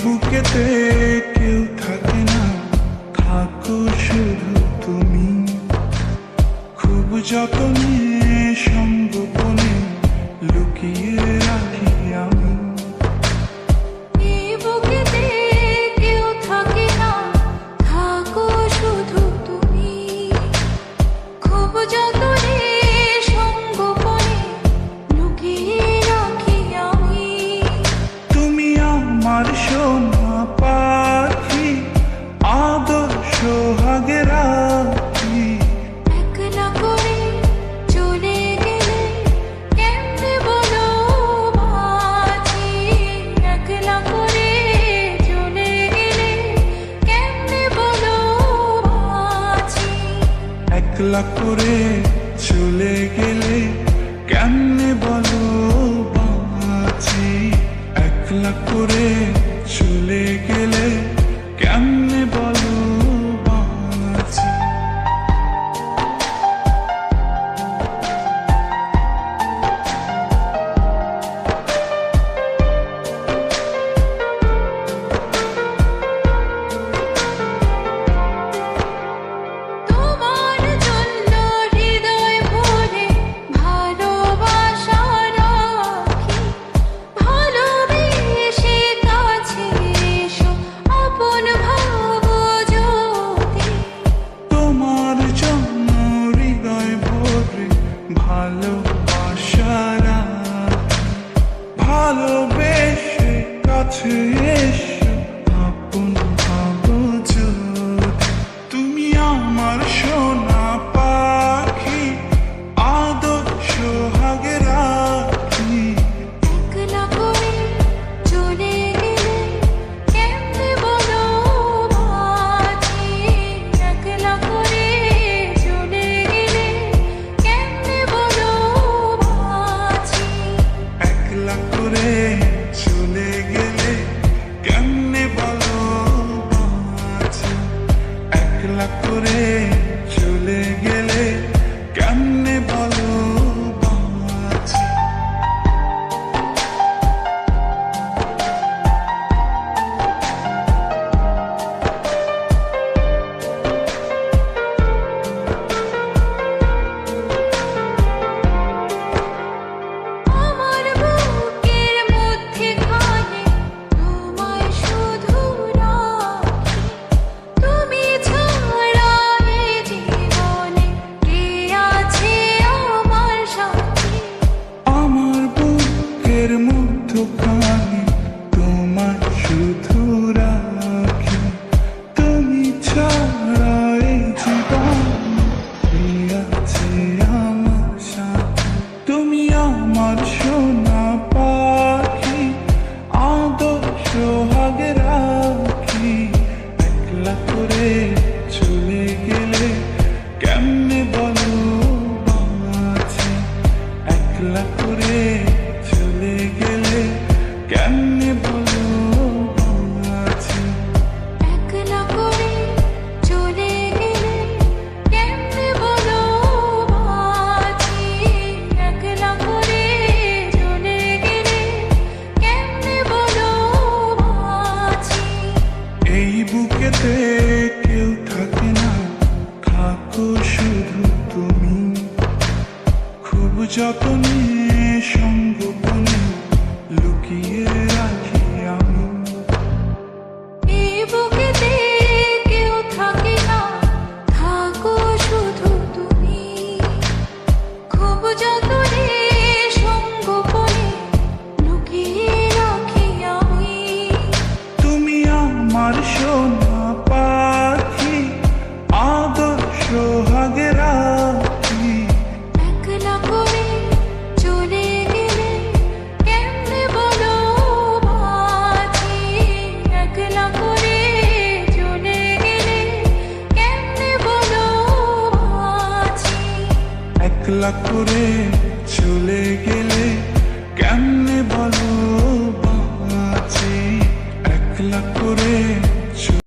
বুকেতে কেউ থাকে না, থাকো শুধু তুমি। খুব যতনে সংগোপনে লুকিয়ে রাখি আমি। বুকেতে কেউ থাকে না, থাকো শুধু তুমি। খুব যতনে সংগোপনে লুকিয়ে রাখি আমি। তুমি আমার সোনা পাখি, আদর সোহাগে রাখি। একলা করে চলে গেলে কেমনে বলো বাঁচি। একলা করে চলে গেলে কেমনে বলো বাঁচি। একলা করে চলে গেলে কেমনে বলো বাঁচি। একলা করে চলে গেলে কেমনে বলো বাঁচি। তোমার জন্য হৃদয় ভরে ভালোবাসা রাখি। ভালোবেসে কাছে এসো, আপন ভাবো যদি। তোমার জন্য হৃদয় ভরে ভালোবাসা রাখি। ভালোবেসে কাছে এসো, আপন ভাবো যদি। তুমি আমার সোনা পাখি, আদর সোহাগে রাখি। একলা করে চলে গেলে কেমনে বলো বাঁচি। একলা করে চলে গেলে কেমনে বলো বাঁচি। একলা করে চলে গেলে কেমনে বলো বাঁচি। একলা করে চলে গেলে কেমনে বলো বাঁচি। আমার বুকের মধ্যেখানে তোমায় শুধু রাখি। তুমি ছাড়া এ জীবনে কে আছে আমার সাথী। আমার বুকের মধ্যখানে তোমায় শুধু রাখি। তুমি ছাড়া এই জীবনে কে আছে আমার সাথে। তুমি আমার সোনা পাখি, আদর সোহাগে রাখি। একলা করে চলে গেলে কেমনে বলো বাঁচি। একলা করে চলে গেলে কেমনে বলো বাঁচি। একলা করে চলে গেলে কেমনে বলো বাঁচি। একলা করে চলে গেলে কেমনে বলো বাঁচি। এই বুকেতে কেউ থাকে না, থাকো শুধু তুমি। খুব যতনে সংগোপনে লুকিয়ে রাখি আমি। এই বুকেতে কেউ থাকে না, থাকো শুধু তুমি। খুব যতনে সংগোপনে লুকিয়ে রাখি আমি। তুমি আমার সোনা পাখি, আদর সোহাগে রাখি। একলা করে চলে গেলে কেমনে বলো বাঁচি। একলা করে চলে গেলে কেমনে বলো বাঁচি। একলা করে চলে গেলে কেমনে বলো বাঁচি। একলা করে